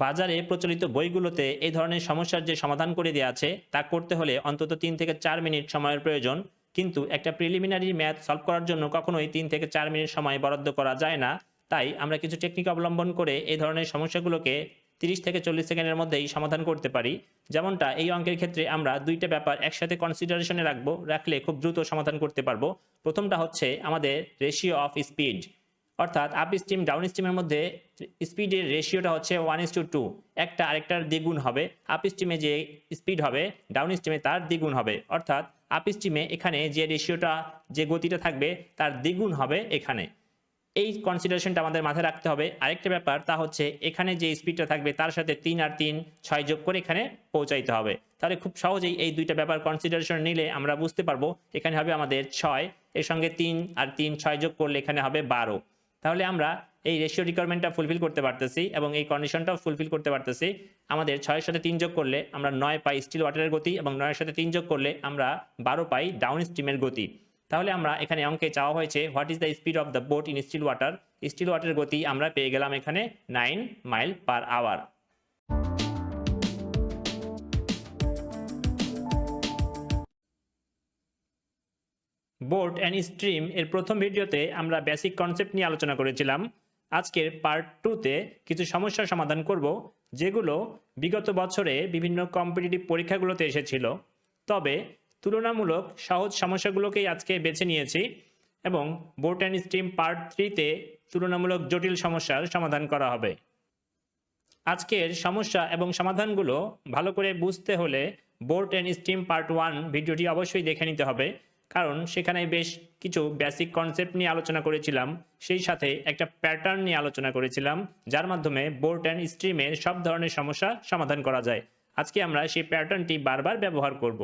বাজারে প্রচলিত বইগুলোতে এই ধরনের সমস্যার যে সমাধান করে দেওয়া আছে তা করতে হলে অন্তত 3 থেকে 4 মিনিট সময়ের প্রয়োজন। কিন্তু একটা প্রিলিমিনারি ম্যাথ সলভ করার জন্য কখনোই 3 থেকে 4 মিনিট সময় বরাদ্দ করা যায় না। তাই আমরা কিছু টেকনিক অবলম্বন করে এই ধরনের সমস্যাগুলোকে 30 থেকে 40 সেকেন্ডের মধ্যেই সমাধান করতে পারি। যেমনটা এই অঙ্কের ক্ষেত্রে আমরা দুইটা ব্যাপার একসাথে কনসিডারেশনে রাখলে খুব দ্রুত সমাধান করতে পারবো। প্রথমটা হচ্ছে আমাদের রেশিও অফ স্পিড, অর্থাৎ আপ স্ট্রিম ডাউন স্ট্রিমের মধ্যে স্পিডের রেশিওটা হচ্ছে 1:2, একটা আরেকটার দ্বিগুণ হবে। আপ স্ট্রিমে যে স্পিড হবে ডাউন স্ট্রিমে তার দ্বিগুণ হবে, অর্থাৎ আপ স্ট্রিমে এখানে যে রেশিওটা যে গতিটা থাকবে তার দ্বিগুণ হবে এখানে। এই কনসিডারেশনটা আমাদের মাথায় রাখতে হবে। আরেকটা ব্যাপার তা হচ্ছে এখানে যে স্পিডটা থাকবে তার সাথে 3 আর 3 6 যোগ করে এখানে পৌঁছাইতে হবে। তাহলে খুব সহজেই এই দুইটা ব্যাপার কনসিডারেশন নিলে আমরা বুঝতে পারবো এখানে হবে আমাদের 6, এর সঙ্গে 3 আর 3 6 যোগ করলে এখানে হবে 12। তাহলে আমরা এই রেশিও রিকোয়ারমেন্টটা ফুলফিল করতে পারতেছি এবং এই কন্ডিশনটাও ফুলফিল করতে পারতেছি। আমাদের 6 এর সাথে 3 যোগ করলে আমরা 9 পাই স্টিল ওয়াটারের গতি এবং 9 এর সাথে 3 যোগ করলে আমরা 12 পাই ডাউন স্ট্রিমের গতি। তাহলে আমরা এখানে অঙ্কে চাওয়া হয়েছে what is the speed of the boat in still water. Still ওয়াটারের গতি আমরা পেয়ে গেলাম এখানে 9 mile per hour. Boat and stream এর প্রথম ভিডিওতে আমরা বেসিক কনসেপ্ট নিয়ে আলোচনা করেছিলাম। আজকের পার্ট 2তে কিছু সমস্যার সমাধান করব যেগুলো বিগত বছরে বিভিন্ন কম্পিটিটিভ পরীক্ষাগুলোতে এসেছিল। তবে তুলনামূলক সহজ সমস্যাগুলোকেই আজকে বেছে নিয়েছি এবং বোট অ্যান্ড স্ট্রিম পার্ট 3তে তুলনামূলক জটিল সমস্যার সমাধান করা হবে। আজকের সমস্যা এবং সমাধানগুলো ভালো করে বুঝতে হলে বোট অ্যান্ড স্ট্রিম পার্ট 1 ভিডিওটি অবশ্যই দেখে নিতে হবে, কারণ সেখানে বেশ কিছু বেসিক কনসেপ্ট নিয়ে আলোচনা করেছিলাম, সেই সাথে একটা প্যাটার্ন নিয়ে আলোচনা করেছিলাম যার মাধ্যমে বোট অ্যান্ড স্ট্রিমের সব ধরনের সমস্যা সমাধান করা যায়। আজকে আমরা সেই প্যাটার্নটি বারবার ব্যবহার করব।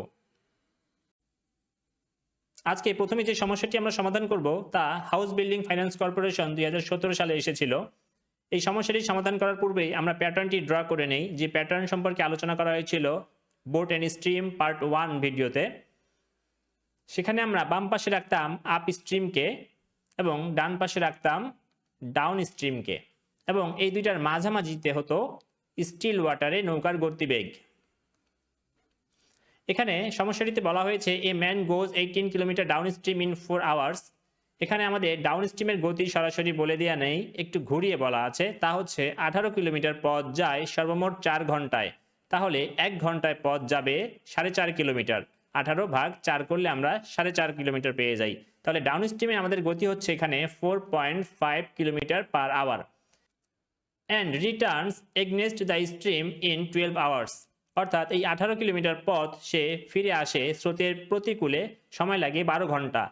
আজকে প্রথমে যে সমস্যাটি আমরা সমাধান করব তা হাউস বিল্ডিং ফাইন্যান্স কর্পোরেশন 2017 সালে এসেছিল। এই সমস্যাটি সমাধান করার পূর্বেই আমরা প্যাটার্নটি ড্র করে নেই, যে প্যাটার্ন সম্পর্কে আলোচনা করা হয়েছিল বোট অ্যান্ড স্ট্রিম পার্ট 1 ভিডিওতে। সেখানে আমরা বাম পাশে রাখতাম আপ স্ট্রিমকে এবং ডান পাশে রাখতাম ডাউন স্ট্রিমকে, এবং এই দুইটার মাঝামাঝিতে হতো স্টিল ওয়াটারে নৌকার গতিবেগ। এখানে সমস্যাটিতে বলা হয়েছে a man goes 18 kilometre down stream in 4 hours. এখানে আমাদের ডাউন স্ট্রিমের গতি সরাসরি বলে দেওয়া নেই, একটু ঘুরিয়ে বলা আছে, তা হচ্ছে 18 কিলোমিটার পথ যায় সর্বমোট 4 ঘন্টায়। তাহলে 1 ঘন্টায় পথ যাবে 4.5 কিলোমিটার, 18 ভাগ 4 করলে আমরা 4.5 কিলোমিটার পেয়ে যাই। তাহলে ডাউন স্ট্রিমে আমাদের গতি হচ্ছে এখানে 4.5 kilometre per hour and returns against the stream in 12 hours. অর্থাৎ এই 18 কিলোমিটার পথ সে ফিরে আসে স্রোতের প্রতিকূলে, সময় লাগে 12 ঘন্টা।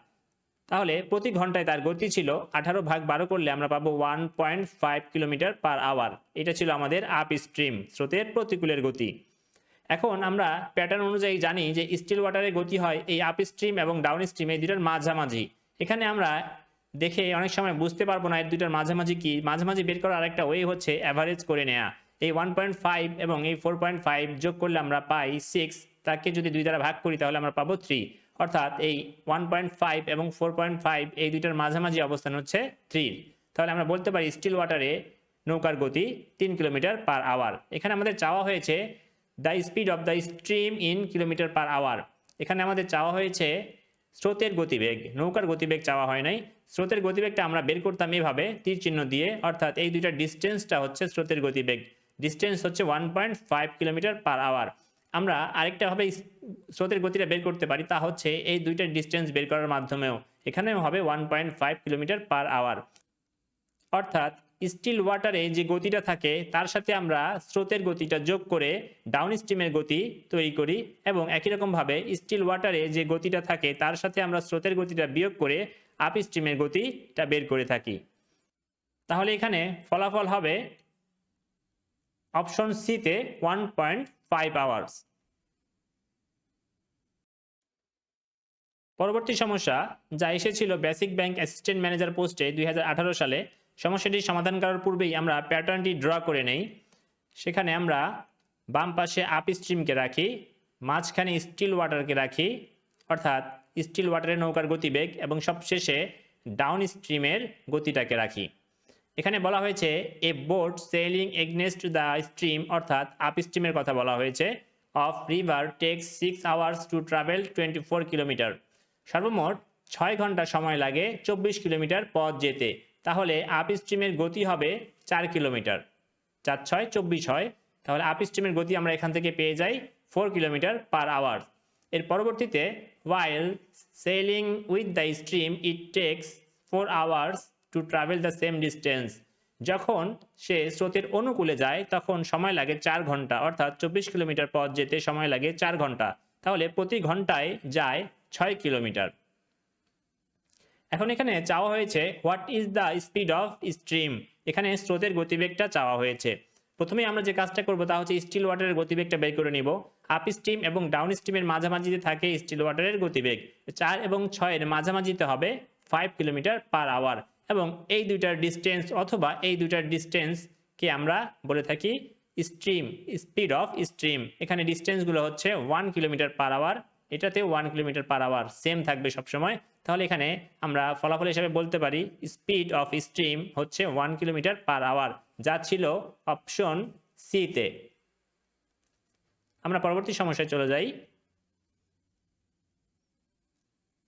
তাহলে প্রতি ঘন্টায় তার গতি ছিল 18 ভাগ 12 করলে আমরা পাবো 1.5 কিলোমিটার পার আওয়ার। এটা ছিল আমাদের আপ স্ট্রিম স্রোতের প্রতিকূলের গতি। এখন আমরা প্যাটার্ন অনুযায়ী জানি যে স্টিল ওয়াটারের গতি হয় এই আপ স্ট্রিম এবং ডাউন স্ট্রিম এই দুটার মাঝামাঝি। এখানে আমরা দেখে অনেক সময় বুঝতে পারবো না এর দুটার মাঝামাঝি কি। মাঝামাঝি বের করার আরেকটা ওয়ে হচ্ছে অ্যাভারেজ করে নেওয়া। এই 1.5 এবং এই 4.5 যোগ করলে আমরা পাই 6, তাকে যদি 2 দ্বারা ভাগ করি তাহলে আমরা পাবো 3। অর্থাৎ এই 1.5 এবং 4.5 এই দুইটার মাঝামাঝি অবস্থান হচ্ছে 3। তাহলে আমরা বলতে পারি স্টিল ওয়াটারে নৌকার গতি 3 কিলোমিটার পার আওয়ার। এখানে আমাদের চাওয়া হয়েছে the speed of the stream in kilometre per hour. এখানে আমাদের চাওয়া হয়েছে স্রোতের গতিবেগ, নৌকার গতিবেগ চাওয়া হয় নাই। স্রোতের গতিবেগটা আমরা বের করতাম এভাবে তীর চিহ্ন দিয়ে, অর্থাৎ এই দুইটার ডিস্টেন্সটা হচ্ছে স্রোতের গতিবেগ। ডিস্টেন্স হচ্ছে 1.5 কিলোমিটার পার আওয়ার। আমরা আরেকটাভাবে স্রোতের গতিটা বের করতে পারি, তা হচ্ছে এই দুইটার ডিস্টেন্স বের করার মাধ্যমেও। এখানেও হবে 1.5 কিলোমিটার পার আওয়ার। অর্থাৎ স্টিল ওয়াটারে যে গতিটা থাকে তার সাথে আমরা স্রোতের গতিটা যোগ করে ডাউন স্ট্রিমের গতি তৈরি করি, এবং একই রকমভাবে স্টিল ওয়াটারে যে গতিটা থাকে তার সাথে আমরা স্রোতের গতিটা বিয়োগ করে আপ স্ট্রিমের গতিটা বের করে থাকি। তাহলে এখানে ফলাফল হবে অপশন সিতে 1.5 আওয়ার্স। পরবর্তী সমস্যা যা এসেছিল বেসিক ব্যাংক অ্যাসিস্ট্যান্ট ম্যানেজার পোস্টে 2018 সালে, সমস্যাটি সমাধান করার পূর্বেই আমরা প্যাটার্নটি ড্র করে নেই। সেখানে আমরা বাম পাশে আপ স্ট্রিমকে রাখি, মাঝখানে স্টিল ওয়াটারকে রাখি, অর্থাৎ স্টিল ওয়াটারের নৌকার গতিবেগ, এবং সবশেষে ডাউন স্ট্রিমের গতিটাকে রাখি। এখানে বলা হয়েছে a boat sailing against the stream, অর্থাৎ আপ স্ট্রিমের কথা বলা হয়েছে, of river takes 6 hours to travel 24 kilometre. সর্বমোট 6 ঘন্টা সময় লাগে 24 কিলোমিটার পথ যেতে। তাহলে আপ স্ট্রিমের গতি হবে 4 কিলোমিটার, 4 6 24 হয়। তাহলে আপ স্ট্রিমের গতি আমরা এখান থেকে পেয়ে যাই 4 কিলোমিটার পার আওয়ার। এর পরবর্তীতে while sailing with the stream it takes 4 hours to travel the same distance, যখন সে স্রোতের অনুকূলে যায় তখন সময় লাগে 4 ঘন্টা, অর্থাৎ 24 কিলোমিটার পথ যেতে সময় লাগে 4 ঘন্টা। তাহলে প্রতি ঘন্টায় যায় 6 কিলোমিটার। এখন এখানে চাওয়া হয়েছে what is the speed of stream, এখানে স্রোতের গতিবেগটা চাওয়া হয়েছে। প্রথমে আমরা যে কাজটা করব তা হচ্ছে স্টিল ওয়াটারের গতিবেগটা বের করে নিব। আপ স্ট্রিম এবং ডাউন স্ট্রিমের মাঝামাঝিতে থাকে স্টিল ওয়াটারের গতিবেগ, 4 এবং 6 এর মাঝামাঝিতে হবে 5 কিলোমিটার পার আওয়ার, এবং এই দুইটার ডিস্টেন্স অথবা এই দুইটার ডিস্টেন্সকে আমরা বলে থাকি স্ট্রিম, স্পিড অফ স্ট্রিম। এখানে ডিস্টেন্সগুলো হচ্ছে 1 কিলোমিটার পার আওয়ার, এটাতে 1 কিলোমিটার পার আওয়ার সেম থাকবে সবসময়। তাহলে এখানে আমরা ফলাফল হিসেবে বলতে পারি স্পিড অফ স্ট্রিম হচ্ছে 1 কিলোমিটার পার আওয়ার, যা ছিল অপশন সিতে। আমরা পরবর্তী সমস্যায় চলে যাই।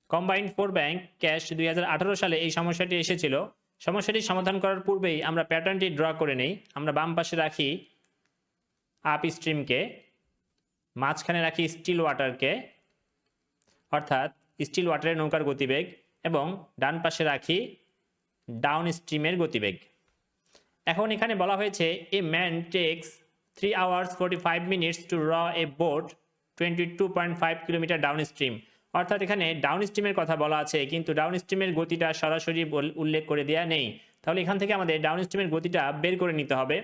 কম্বাইন্ড ফোর ব্যাংক ক্যাশ 2018 সালে এই সমস্যাটি এসেছিল। সমস্যাটি সমাধান করার পূর্বেই আমরা প্যাটার্নটি ড্র করে নেই। আমরা বাম পাশে রাখি আপ স্ট্রিমকে, মাঝখানে রাখি স্টিল ওয়াটারকে, অর্থাৎ স্টিল ওয়াটারের নৌকার গতিবেগ, এবং ডান পাশে রাখি ডাউন স্ট্রিমের গতিবেগ। এখন এখানে বলা হয়েছে a man takes 3 hours 45 minutes to row a boat 22.5 kilometre down stream, অর্থাৎ এখানে ডাউন স্ট্রিমের কথা বলা আছে কিন্তু ডাউন স্ট্রিমের গতিটা সরাসরি উল্লেখ করে দেওয়া নেই। তাহলে এখান থেকে আমাদের ডাউন স্ট্রিমের গতিটা বের করে নিতে হবে।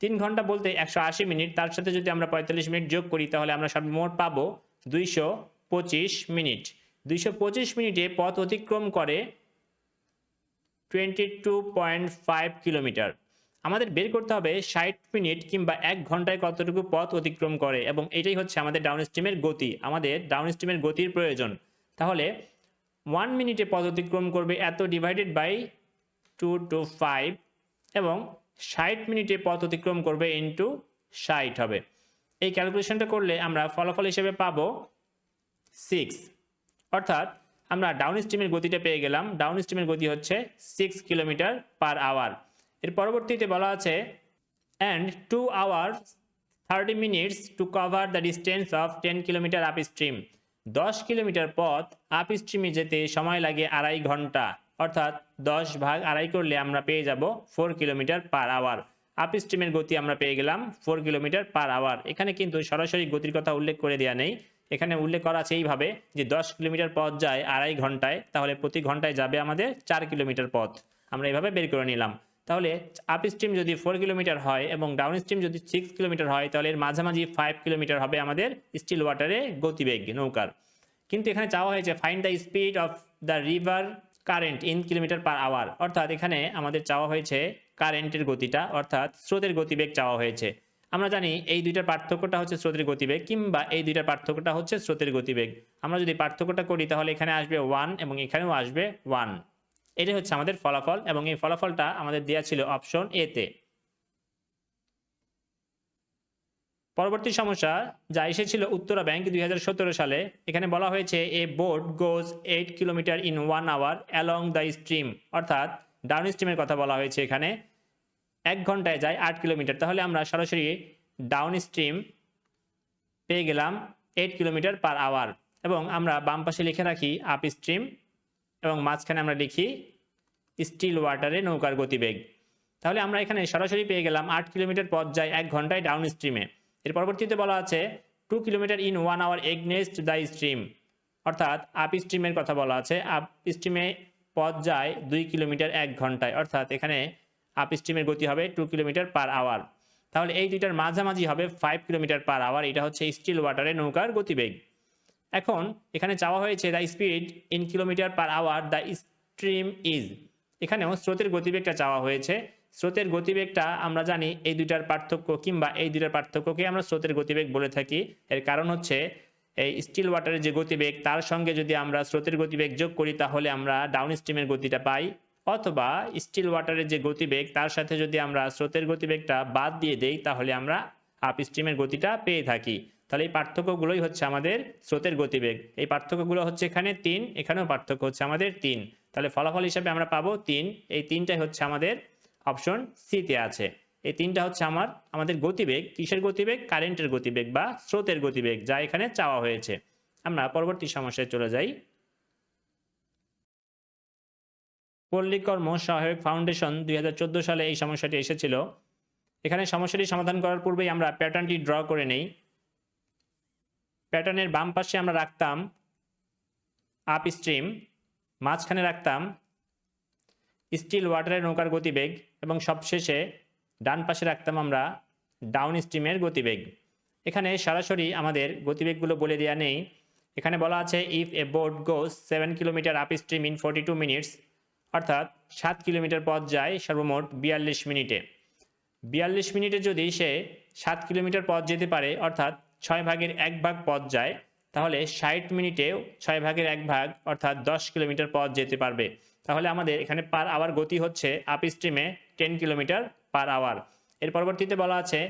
3 ঘন্টা বলতে 180 মিনিট, তার সাথে যদি আমরা 45 মিনিট যোগ করি তাহলে আমরা সর্বমোট পাবো 225 মিনিট। 225 মিনিটে পথ অতিক্রম করে 22.5 কিলোমিটার। আমাদের বের করতে হবে 60 মিনিট কিংবা 1 ঘন্টায় কতটুকু পথ অতিক্রম করে, এবং এটাই হচ্ছে আমাদের ডাউন স্ট্রিমের গতি। আমাদের ডাউন স্ট্রিমের গতির প্রয়োজন। তাহলে 1 মিনিটে পথ অতিক্রম করবে এত ডিভাইডেড বাই 2 to 5, এবং 60 মিনিটে পথ অতিক্রম করবে ইন্টু 60 হবে। এই ক্যালকুলেশনটা করলে আমরা ফলাফল হিসেবে পাবো 6, অর্থাৎ আমরা ডাউন স্ট্রিমের গতিটা পেয়ে গেলাম। ডাউন স্ট্রিমের গতি হচ্ছে 6 কিলোমিটার পার আওয়ার। এর পরবর্তীতে বলা আছে and 2 hours 30 minutes to cover the distance of 10 kilometre upstream. 10 kilometre পথ আপ স্ট্রিমে যেতে সময় লাগে 2.5 ঘন্টা, অর্থাৎ 10 ভাগ 2.5 করলে আমরা পেয়ে যাব 4 কিলোমিটার পার আওয়ার। আপ স্ট্রিমের গতি আমরা পেয়ে গেলাম 4 কিলোমিটার পার আওয়ার। এখানে কিন্তু সরাসরি গতির কথা উল্লেখ করে দেওয়া নেই, এখানে উল্লেখ করা আছে এইভাবে যে 10 কিলোমিটার পথ যায় 2.5 ঘন্টায়, তাহলে প্রতি ঘন্টায় যাবে আমাদের 4 কিলোমিটার পথ। আমরা এইভাবে বের করে নিলাম। তাহলে আপ স্ট্রিম যদি 4 কিলোমিটার হয় এবং ডাউন স্ট্রিম যদি 6 কিলোমিটার হয় তাহলে এর মাঝামাঝি 5 কিলোমিটার হবে আমাদের স্টিল ওয়াটারে গতিবেগ নৌকার। কিন্তু এখানে চাওয়া হয়েছে find the speed of the river current in kilometre per hour, অর্থাৎ এখানে আমাদের চাওয়া হয়েছে কারেন্টের গতিটা, অর্থাৎ স্রোতের গতিবেগ চাওয়া হয়েছে। আমরা জানি এই দুইটার পার্থক্যটা হচ্ছে স্রোতের গতিবেগ, কিংবা এই দুইটার পার্থক্যটা হচ্ছে স্রোতের গতিবেগ। আমরা যদি পার্থক্যটা করি তাহলে এখানে আসবে 1 এবং এখানেও আসবে 1। এটাই হচ্ছে আমাদের ফলাফল, এবং এই ফলাফলটা আমাদের দেওয়া ছিল অপশন এতে। পরবর্তী সমস্যা যা এসেছিল উত্তরা ব্যাংক 2017 সালে, এখানে বলা হয়েছে a boat goes 8 kilometre in 1 hour along the stream, অর্থাৎ ডাউন স্ট্রিমের কথা বলা হয়েছে। এখানে 1 ঘন্টায় যায় 8 কিলোমিটার, তাহলে আমরা সরাসরি ডাউন স্ট্রিম পেয়ে গেলাম 8 কিলোমিটার পার আওয়ার, এবং আমরা বাম পাশে লিখে রাখি আপ স্ট্রিম, এবং মাঝখানে আমরা লিখি স্টিল ওয়াটারে নৌকার গতিবেগ। তাহলে আমরা এখানে সরাসরি পেয়ে গেলাম 8 কিলোমিটার পথ যায় 1 ঘন্টায় ডাউন স্ট্রিমে। এর পরবর্তীতে বলা আছে 2 kilometre in 1 hour against the stream, অর্থাৎ আপ স্ট্রিমের কথা বলা আছে। আপ স্ট্রিমে পথ যায় 2 কিলোমিটার 1 ঘন্টায়, অর্থাৎ এখানে আপ স্ট্রিমের গতি হবে 2 কিলোমিটার পার আওয়ার। তাহলে এই দুইটার মাঝামাঝি হবে 5 কিলোমিটার পার আওয়ার, এটা হচ্ছে স্টিল ওয়াটারে নৌকার গতিবেগ। এখন এখানে চাওয়া হয়েছে the speed in kilometre per hour the stream is, এখানেও স্রোতের গতিবেগটা চাওয়া হয়েছে। স্রোতের গতিবেগটা আমরা জানি এই দুইটার পার্থক্য, কিংবা এই দুইটার পার্থক্যকে আমরা স্রোতের গতিবেগ বলে থাকি। এর কারণ হচ্ছে এই স্টিল ওয়াটারের যে গতিবেগ তার সঙ্গে যদি আমরা স্রোতের গতিবেগ যোগ করি তাহলে আমরা ডাউন স্ট্রিমের গতিটা পাই, অথবা স্টিল ওয়াটারের যে গতিবেগ তার সাথে যদি আমরা স্রোতের গতিবেগটা বাদ দিয়ে দেই তাহলে আমরা আপ স্ট্রিমের গতিটা পেয়ে থাকি। তাহলে এই পার্থক্যগুলোই হচ্ছে আমাদের স্রোতের গতিবেগ। এই পার্থক্যগুলো হচ্ছে এখানে 3, এখানেও পার্থক্য হচ্ছে আমাদের 3। তাহলে ফলাফল হিসাবে আমরা পাবো 3। এই 3টাই হচ্ছে আমাদের অপশন সিতে আছে। এই 3টা হচ্ছে আমাদের গতিবেগ। কিসের গতিবেগ? কারেন্টের গতিবেগ বা স্রোতের গতিবেগ, যা এখানে চাওয়া হয়েছে। আমরা পরবর্তী সমস্যায় চলে যাই। পল্লীকর্ম সহায়ক ফাউন্ডেশন 2014 সালে এই সমস্যাটি এসেছিল। এখানে সমস্যাটি সমাধান করার পূর্বেই আমরা প্যাটার্নটি ড্র করে নেই। প্যাটার্নের বাম পাশে আমরা রাখতাম আপ স্ট্রিম, মাঝখানে রাখতাম স্টিল ওয়াটারের নৌকার গতিবেগ এবং সবশেষে ডান পাশে রাখতাম আমরা ডাউন স্ট্রিমের গতিবেগ। এখানে সরাসরি আমাদের গতিবেগগুলো বলে দেওয়া নেই। এখানে বলা আছে if A boat goes 7 kilometre up stream in 42 minutes, অর্থাৎ 7 কিলোমিটার পথ যায় সর্বমোট 42 মিনিটে। 42 মিনিটে যদি সে 7 কিলোমিটার পথ যেতে পারে, অর্থাৎ 6 ভাগের 1 ভাগ পথ যায়, তাহলে 60 মিনিটেও 6 ভাগের 1 ভাগ অর্থাৎ 10 কিলোমিটার পথ যেতে পারবে। তাহলে আমাদের এখানে পার আওয়ার গতি হচ্ছে আপ স্ট্রিমে 10 কিলোমিটার পার আওয়ার। এর পরবর্তীতে বলা আছে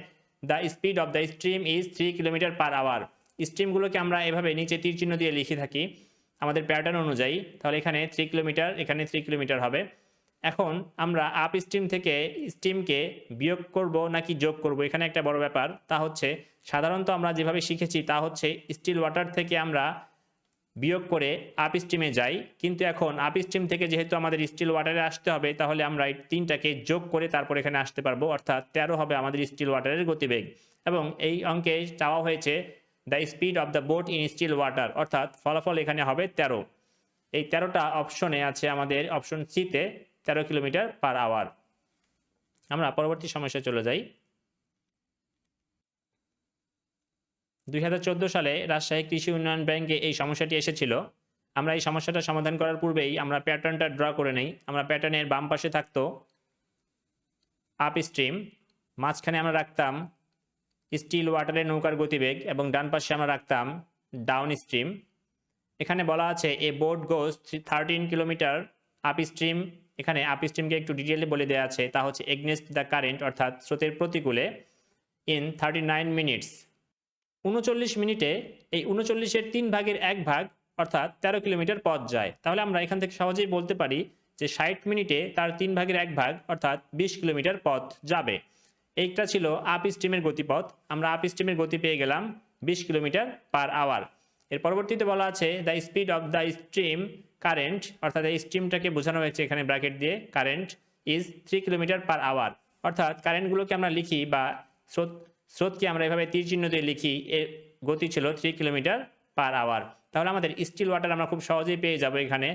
the speed of the stream is 3 kilometre per hour. স্ট্রিমগুলোকে আমরা এভাবে নিচে তীর চিহ্ন দিয়ে লিখে থাকি আমাদের প্যাটার্ন অনুযায়ী। তাহলে এখানে 3 কিলোমিটার, এখানে 3 কিলোমিটার হবে। এখন আমরা আপ স্ট্রিম থেকে স্ট্রিমকে বিয়োগ করব নাকি যোগ করব, এখানে একটা বড় ব্যাপার। তা হচ্ছে সাধারণত আমরা যেভাবে শিখেছি তা হচ্ছে স্টিল ওয়াটার থেকে আমরা বিয়োগ করে আপ স্ট্রিমে যাই, কিন্তু এখন আপ স্ট্রিম থেকে যেহেতু আমাদের স্টিল ওয়াটারে আসতে হবে, তাহলে আমরা এই 3টাকে যোগ করে তারপর এখানে আসতে পারবো, অর্থাৎ 13 হবে আমাদের স্টিল ওয়াটারের গতিবেগ। এবং এই অঙ্কে চাওয়া হয়েছে the speed of the boat in still water, অর্থাৎ ফলাফল এখানে হবে 13। এই 13টা অপশনে আছে আমাদের অপশন সিতে 13 কিলোমিটার পার আওয়ার। আমরা পরবর্তী সমস্যায় চলে যাই। 2014 সালে রাজশাহী কৃষি উন্নয়ন ব্যাংকে এই সমস্যাটি এসেছিল। আমরা এই সমস্যাটা সমাধান করার পূর্বেই আমরা প্যাটার্নটা ড্র করে নেই। আমরা প্যাটার্নের বাম পাশে থাকতো আপ স্ট্রিম, মাঝখানে আমরা রাখতাম স্টিল ওয়াটারের নৌকার গতিবেগ এবং ডান পাশে আমরা রাখতাম ডাউন স্ট্রিম। এখানে বলা আছে এ বোট গোজ 13 কিলোমিটার আপ স্ট্রিম। এখানে আপ স্ট্রিমকে একটু ডিটেইলে বলে দেওয়া আছে, তা হচ্ছে এগনেস্ট দ্য কারেন্ট, অর্থাৎ স্রোতের প্রতিকূলে, ইন 39 মিনিটস। 39 মিনিটে এই 39-এর 3 ভাগের 1 ভাগ অর্থাৎ 13 কিলোমিটার পথ যায়। তাহলে আমরা এখান থেকে সহজেই বলতে পারি যে 60 মিনিটে তার 3 ভাগের 1 ভাগ অর্থাৎ 20 কিলোমিটার পথ যাবে। এইটা ছিল আপ স্ট্রিমের গতিপথ। আমরা আপ স্ট্রিমের গতি পেয়ে গেলাম 20 কিলোমিটার পার আওয়ার। এর পরবর্তীতে বলা আছে the speed of the stream current, অর্থাৎ এই স্ট্রিমটাকে বোঝানো হয়েছে এখানে ব্র্যাকেট দিয়ে, current is 3 kilometre per hour. অর্থাৎ কারেন্টগুলোকে আমরা লিখি বা স্রোতকে আমরা এভাবে তীর চিহ্ন দিয়ে লিখি, এর গতি ছিল 3 কিলোমিটার পার আওয়ার। তাহলে আমাদের স্টিল ওয়াটার আমরা খুব সহজেই পেয়ে যাব। এখানে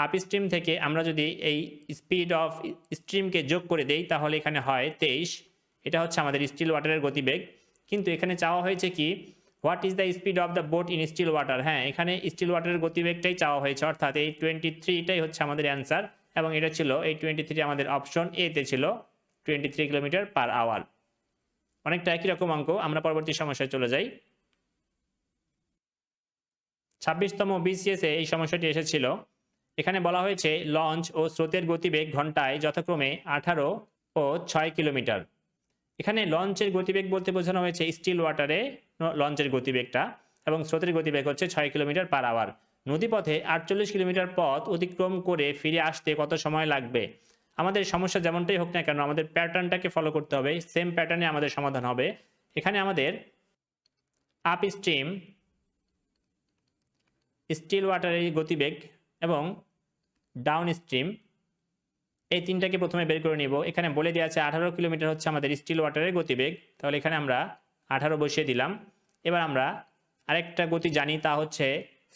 আপ স্ট্রিম থেকে আমরা যদি এই স্পিড অফ স্ট্রিমকে যোগ করে দেই তাহলে এখানে হয় 23। এটা হচ্ছে আমাদের স্টিল ওয়াটারের গতিবেগ। কিন্তু এখানে চাওয়া হয়েছে কি what is the speed of the boat in still water. হ্যাঁ, এখানে স্টিল ওয়াটারের গতিবেগটাই চাওয়া হয়েছে, অর্থাৎ এই 23টাই হচ্ছে আমাদের অ্যান্সার। এবং এটা ছিল এই 23 আমাদের অপশন এতে ছিল 23 কিলোমিটার পার আওয়ার। অনেকটা একই রকম অঙ্ক। আমরা পরবর্তী সমস্যায় চলে যাই। 26তম বিসিএস এই সমস্যাটি এসেছিল। এখানে বলা হয়েছে লঞ্চ ও স্রোতের গতিবেগ ঘন্টায় যথাক্রমে 18 ও 6 কিলোমিটার। এখানে লঞ্চের গতিবেগ বলতে বোঝানো হয়েছে স্টিল ওয়াটারে লঞ্চের গতিবেগটা, এবং স্রোতের গতিবেগ হচ্ছে 6 কিলোমিটার পার আওয়ার। নদীপথে 48 কিলোমিটার পথ অতিক্রম করে ফিরে আসতে কত সময় লাগবে? আমাদের সমস্যা যেমনটাই হোক না কেন আমাদের প্যাটার্নটাকে ফলো করতে হবে, সেম প্যাটার্নে আমাদের সমাধান হবে। এখানে আমাদের আপ স্ট্রিম, স্টিল ওয়াটারের গতিবেগ এবং ডাউন স্ট্রিম, এই 3টাকে প্রথমে বের করে নিব। এখানে বলে দেওয়া আছে 18 কিলোমিটার হচ্ছে আমাদের স্টিল ওয়াটারের গতিবেগ। তাহলে এখানে আমরা 18 বসিয়ে দিলাম। এবার আমরা আরেকটা গতি জানি, তা হচ্ছে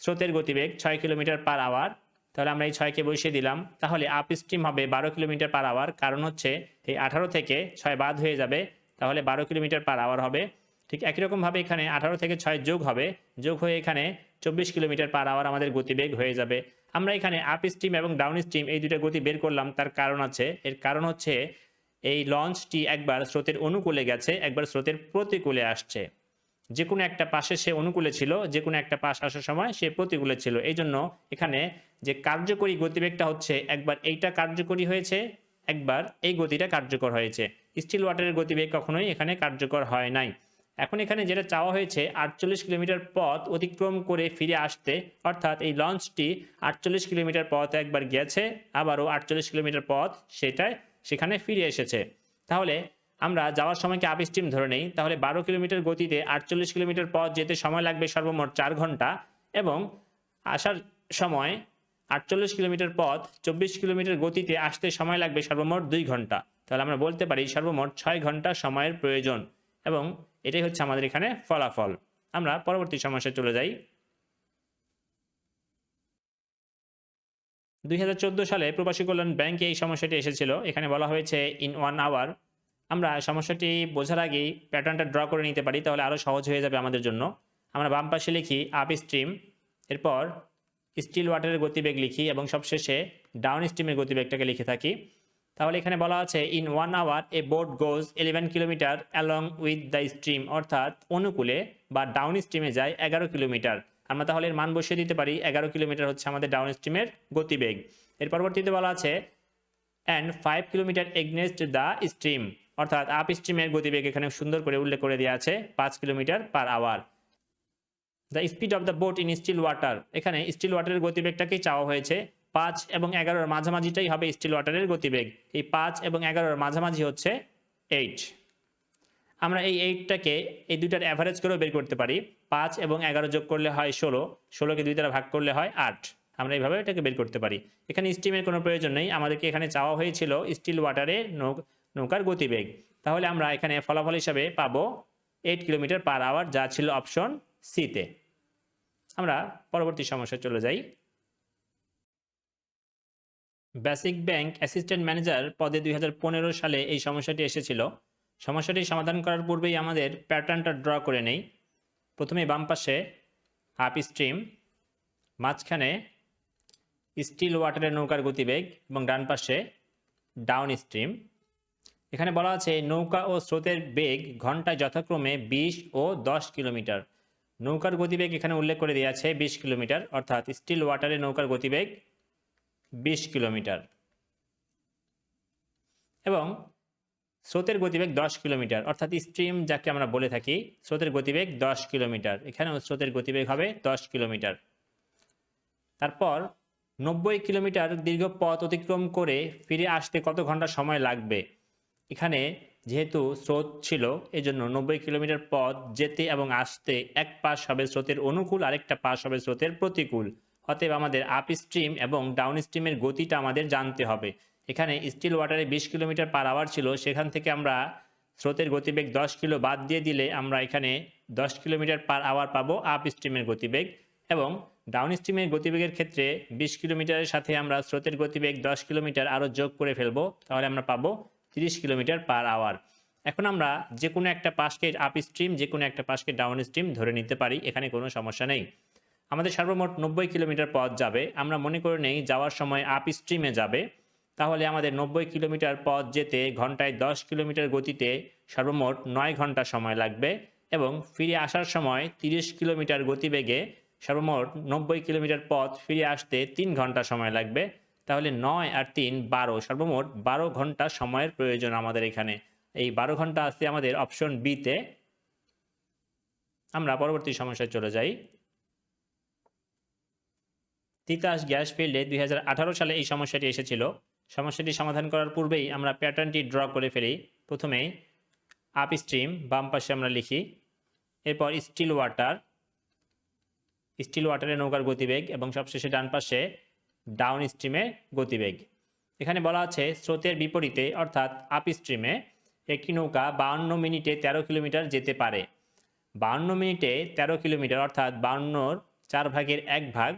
স্রোতের গতিবেগ 6 কিলোমিটার পার আওয়ার। তাহলে আমরা এই 6কে বসিয়ে দিলাম। তাহলে আপ স্ট্রিম হবে 12 কিলোমিটার পার আওয়ার, কারণ হচ্ছে এই 18 থেকে 6 বাদ হয়ে যাবে, তাহলে 12 কিলোমিটার পার আওয়ার হবে। ঠিক একই রকমভাবে এখানে 18 থেকে 6 যোগ হবে, যোগ হয়ে এখানে 24 কিলোমিটার পার আওয়ার আমাদের গতিবেগ হয়ে যাবে। আমরা এখানে আপ স্ট্রিম এবং ডাউন স্ট্রিম এই দুটো গতি বের করলাম, তার কারণ আছে। এর কারণ হচ্ছে এই লঞ্চটি একবার স্রোতের অনুকূলে গেছে, একবার স্রোতের প্রতিকূলে আসছে। যে কোনো একটা পাশে সে অনুকূলে ছিল, যে কোনো একটা পাশ আসার সময় সে প্রতিকূলে ছিল। এই জন্য এখানে যে কার্যকরী গতিবেগটা হচ্ছে একবার এইটা কার্যকরী হয়েছে, একবার এই গতিটা কার্যকর হয়েছে। স্টিল ওয়াটারের গতিবেগ কখনোই এখানে কার্যকর হয় নাই। এখন এখানে যেটা চাওয়া হয়েছে ৪৮ কিলোমিটার পথ অতিক্রম করে ফিরে আসতে, অর্থাৎ এই লঞ্চটি ৪৮ কিলোমিটার পথ একবার গেছে, আবারও ৪৮ কিলোমিটার পথ সেখানে ফিরে এসেছে। তাহলে আমরা যাওয়ার সময়কে আপ স্ট্রিম ধরে নেই, তাহলে ১২ কিলোমিটার গতিতে ৪৮ কিলোমিটার পথ যেতে সময় লাগবে সর্বমোট ৪ ঘন্টা, এবং আসার সময় ৪৮ কিলোমিটার পথ ২৪ কিলোমিটার গতিতে আসতে সময় লাগবে সর্বমোট ২ ঘন্টা। তাহলে আমরা বলতে পারি সর্বমোট ৬ ঘন্টা সময়ের প্রয়োজন, এবং এটাই হচ্ছে আমাদের এখানে ফলাফল। আমরা পরবর্তী সমস্যায় চলে যাই। ২০১৪ সালে প্রবাসী কল্যাণ ব্যাংকে এই সমস্যাটি এসেছিল। এখানে বলা হয়েছে ইন 1 আওয়ার। আমরা সমস্যাটি বোঝার আগেই প্যাটার্নটা ড্র করে নিতে পারি, তাহলে আরও সহজ হয়ে যাবে আমাদের জন্য। আমরা বাম পাশে লিখি আপ স্ট্রিম, এরপর স্টিল ওয়াটারের গতিবেগ লিখি, এবং সবশেষে ডাউন স্ট্রিমের গতিবেগটাকে লিখে থাকি। তাহলে এখানে বলা আছে in 1 hour a boat goes 11 kilometre along with the stream, অর্থাৎ অনুকূলে বা ডাউন স্ট্রিমে যায় 11 কিলোমিটার। আমরা তাহলে এর মান বসিয়ে দিতে পারি, 11 কিলোমিটার হচ্ছে আমাদের ডাউন স্ট্রিমের গতিবেগ। এর পরবর্তীতে বলা আছে and 5 kilometre against the stream, অর্থাৎ আপ স্ট্রিমের গতিবেগ এখানে সুন্দর করে উল্লেখ করে দেওয়া আছে 5 kilometre per hour. The speed of the boat in still water, এখানে স্টিল ওয়াটারের গতিবেগটাকেই চাওয়া হয়েছে। 5 এবং 11-র মাঝামাঝিটাই হবে স্টিল ওয়াটারের গতিবেগ। এই 5 এবং 11-র মাঝামাঝি হচ্ছে 8। আমরা এই 8টাকে এই দুইটার অ্যাভারেজ করেও বের করতে পারি। 5 এবং 11 যোগ করলে হয় 16, 16কে 2 দ্বারা ভাগ করলে হয় 8। আমরা এইভাবে এটাকে বের করতে পারি। এখানে স্টিমের কোনো প্রয়োজন নেই, আমাদেরকে এখানে চাওয়া হয়েছিল স্টিল ওয়াটারে নৌকার গতিবেগ। তাহলে আমরা এখানে ফলাফল হিসাবে পাবো 8 কিলোমিটার পার আওয়ার, যা ছিল অপশন সিতে। আমরা পরবর্তী সমস্যায় চলে যাই। বেসিক ব্যাংক অ্যাসিস্ট্যান্ট ম্যানেজার পদে ২০১৫ সালে এই সমস্যাটি এসেছিল। সমস্যাটি সমাধান করার পূর্বেই আমাদের প্যাটার্নটা ড্র করে নেই। প্রথমে বাম পাশে আপ স্ট্রিম, মাঝখানে স্টিল ওয়াটারের নৌকার গতিবেগ, এবং ডান পাশে ডাউন স্ট্রিম। এখানে বলা আছে নৌকা ও স্রোতের বেগ ঘন্টায় যথাক্রমে ২০ ও ১০ কিলোমিটার। নৌকার গতিবেগ এখানে উল্লেখ করে দেওয়া আছে ২০ কিলোমিটার, অর্থাৎ স্টিল ওয়াটারের নৌকার গতিবেগ ২০ কিলোমিটার, এবং স্রোতের গতিবেগ ১০ কিলোমিটার, অর্থাৎ স্ট্রিম যাকে আমরা বলে থাকি, স্রোতের গতিবেগ ১০ কিলোমিটার। এখানেও স্রোতের গতিবেগ হবে 10 কিলোমিটার। তারপর ৯০ কিলোমিটার দীর্ঘ পথ অতিক্রম করে ফিরে আসতে কত ঘন্টা সময় লাগবে? এখানে যেহেতু স্রোত ছিল, এজন্য ৯০ কিলোমিটার পথ যেতে এবং আসতে এক পাশ হবে স্রোতের অনুকূল, আরেকটা পাশ হবে স্রোতের প্রতিকূল। অতএব আমাদের আপ স্ট্রিম এবং ডাউন স্ট্রিমের গতিটা আমাদের জানতে হবে। এখানে স্টিল ওয়াটারে ২০ কিলোমিটার পার আওয়ার ছিল, সেখান থেকে আমরা স্রোতের গতিবেগ ১০ কিলো বাদ দিয়ে দিলে আমরা এখানে ১০ কিলোমিটার পার আওয়ার পাবো আপ স্ট্রিমের গতিবেগ, এবং ডাউন স্ট্রিমের গতিবেগের ক্ষেত্রে ২০ কিলোমিটারের সাথে আমরা স্রোতের গতিবেগ ১০ কিলোমিটার আরও যোগ করে ফেলবো, তাহলে আমরা পাবো ৩০ কিলোমিটার পার আওয়ার। এখন আমরা যে কোনো একটা পাশকে আপ স্ট্রিম, যে কোনো একটা পাশকে ডাউন স্ট্রিম ধরে নিতে পারি, এখানে কোনো সমস্যা নেই। আমাদের সর্বমোট ৯০ কিলোমিটার পথ যাবে। আমরা মনে করে নেই যাওয়ার সময় আপ স্ট্রিমে যাবে, তাহলে আমাদের ৯০ কিলোমিটার পথ যেতে ঘন্টায় ১০ কিলোমিটার গতিতে সর্বমোট ৯ ঘন্টা সময় লাগবে, এবং ফিরে আসার সময় ৩০ কিলোমিটার গতিবেগে সর্বমোট ৯০ কিলোমিটার পথ ফিরে আসতে ৩ ঘন্টা সময় লাগবে। তাহলে ৯ আর ৩ ১২, সর্বমোট ১২ ঘন্টা সময়ের প্রয়োজন আমাদের এখানে। এই ১২ ঘন্টা আছে আমাদের অপশন বিতে। আমরা পরবর্তী সমস্যায় চলে যাই। তিতাস গ্যাস ফিল্ডে ২০১৮ সালে এই সমস্যাটি এসেছিল। সমস্যাটি সমাধান করার পূর্বেই আমরা প্যাটার্নটি ড্র করে ফেলি। প্রথমে আপ স্ট্রিম, বাম পাশে আমরা লিখি, এরপর স্টিল ওয়াটারের নৌকার গতিবেগ, এবং সবশেষে ডান পাশে ডাউন স্ট্রিমের গতিবেগ। এখানে বলা আছে স্রোতের বিপরীতে, অর্থাৎ আপ স্ট্রিমে একটি নৌকা ৫২ মিনিটে ১৩ কিলোমিটার যেতে পারে। ৫২ মিনিটে ১৩ কিলোমিটার, অর্থাৎ ৫২-র ৪ ভাগের ১ ভাগ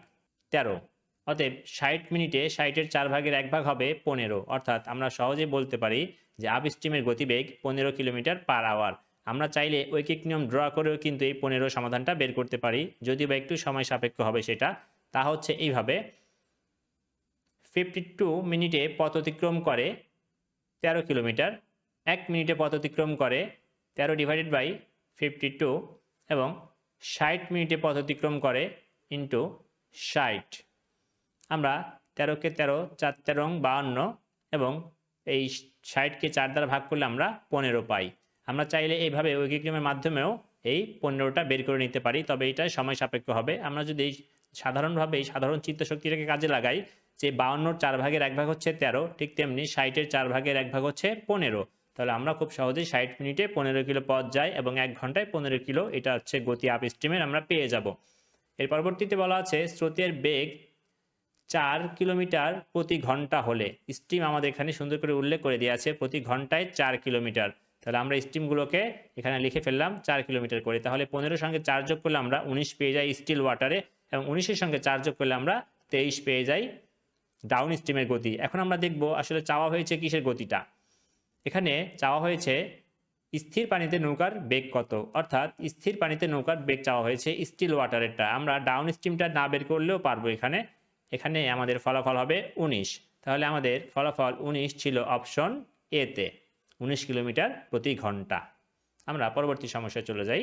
১৩। অতএব ৬০ মিনিটে ৬০-এর ৪ ভাগের ১ ভাগ হবে ১৫, অর্থাৎ আমরা সহজেই বলতে পারি যে আপ স্ট্রিমের গতিবেগ ১৫ কিলোমিটার পার আওয়ার। আমরা চাইলে ঐকিক নিয়ম ড্র করেও কিন্তু এই ১৫ সমাধানটা বের করতে পারি, যদিও বা একটু সময় সাপেক্ষ হবে সেটা। তা হচ্ছে এইভাবে, 52 মিনিটে পথ অতিক্রম করে ১৩ কিলোমিটার, ১ মিনিটে পথ অতিক্রম করে ১৩ / 52, এবং 60 মিনিটে পথ অতিক্রম করে ইন্টু 60। আমরা 13 কে 13, 4 13 52 এবং এই 60কে 4 দ্বারা ভাগ করলে আমরা 15 পাই। আমরা চাইলে এইভাবে ঐকিক নিয়মের মাধ্যমেও এই 15টা বের করে নিতে পারি, তবে এটা সময় সাপেক্ষ হবে। আমরা যদি সাধারণভাবে এই সাধারণ চিত্তশক্তিটাকে কাজে লাগাই যে 52-র 4 ভাগের 1 ভাগ হচ্ছে 13, ঠিক তেমনি 60-এর 4 ভাগের 1 ভাগ হচ্ছে 15, তাহলে আমরা খুব সহজেই 60 মিনিটে 15 কিলো পথ যাই এবং 1 ঘন্টায় 15 কিলো, এটা হচ্ছে গতি আপ স্ট্রিমের আমরা পেয়ে যাব। এর পরবর্তীতে বলা আছে স্রোতের বেগ 4 কিলোমিটার প্রতি ঘন্টা হলে, স্ট্রিম আমাদের এখানে সুন্দর করে উল্লেখ করে দেওয়া আছে প্রতি ঘন্টায় 4 কিলোমিটার, তাহলে আমরা স্ট্রিমগুলোকে এখানে লিখে ফেললাম 4 কিলোমিটার করে। তাহলে 15 সঙ্গে 4 যোগ করলে আমরা 19 পেয়ে যাই স্টিল ওয়াটারে, এবং 19-এর সঙ্গে 4 যোগ করলে আমরা 23 পেয়ে যাই ডাউন স্ট্রিমের গতি। এখন আমরা দেখব আসলে চাওয়া হয়েছে কিসের গতিটা। এখানে চাওয়া হয়েছে স্থির পানিতে নৌকার বেগ কত, অর্থাৎ স্থির পানিতে নৌকার বেগ চাওয়া হয়েছে স্টিল ওয়াটারেরটা। আমরা ডাউন স্ট্রিমটা না বের করলেও পারবো। এখানে আমাদের ফলাফল হবে 19, তাহলে আমাদের ফলাফল 19 ছিল অপশন এতে, 19 কিলোমিটার প্রতি ঘন্টা। আমরা পরবর্তী সমস্যায় চলে যাই।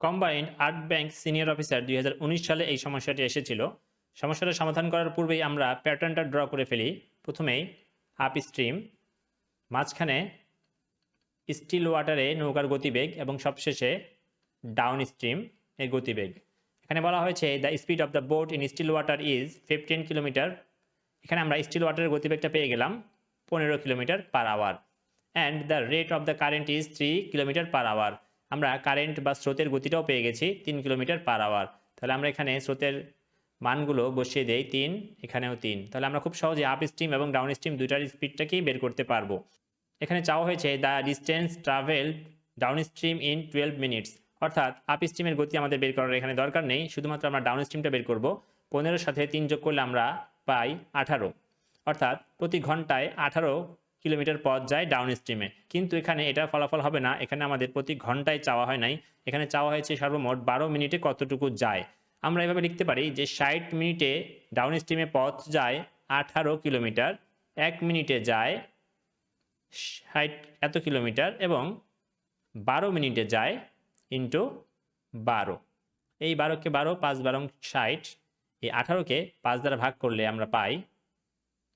Combined art bank senior officer 2019 সালে এই সমস্যাটি এসেছিল। সমস্যাটা সমাধান করার পূর্বেই আমরা প্যাটার্নটা ড্র করে ফেলি। প্রথমেই আপ স্ট্রিম, মাঝখানে স্টিল ওয়াটারে নৌকার গতিবেগ এবং সবশেষে ডাউন স্ট্রিম এর গতিবেগ। এখানে বলা হয়েছে the speed of the boat in still water is 15 kilometre. এখানে আমরা স্টিল ওয়াটারের গতিবেগটা পেয়ে গেলাম 15 kilometre per hour, and the rate of the current is 3 kilometre per hour. আমরা কারেন্ট বা স্রোতের গতিটাও পেয়ে গেছি 3 কিলোমিটার পার আওয়ার। তাহলে আমরা এখানে স্রোতের মানগুলো বসিয়ে দেই 3, এখানেও 3, তাহলে আমরা খুব সহজে আপ স্ট্রিম এবং ডাউন স্ট্রিম দুইটার স্পিডটাকেই বের করতে পারবো। এখানে চাওয়া হয়েছে the distance travel down stream in 12 minutes, অর্থাৎ আপ স্ট্রিমের গতি আমাদের বের করার এখানে দরকার নেই, শুধুমাত্র আমরা ডাউন স্ট্রিমটা বের করব। 15-এর সাথে 3 যোগ করলে আমরা পাই 18, অর্থাৎ প্রতি ঘন্টায় 18 কিলোমিটার পথ যায় ডাউন স্ট্রিমে। কিন্তু এখানে এটা ফলাফল হবে না, এখানে আমাদের প্রতি ঘন্টায় চাওয়া হয় নাই, এখানে চাওয়া হয়েছে সর্বমোট 12 মিনিটে কতটুকু যায়। আমরা এভাবে লিখতে পারি যে 60 মিনিটে ডাউন স্ট্রিমে পথ যায় 18 কিলোমিটার, 1 মিনিটে যায় 60 এত কিলোমিটার, এবং 12 মিনিটে যায় ইন্টু 12। এই 12কে 12, 5 12 60, এই 18কে 5 দ্বারা ভাগ করলে আমরা পাই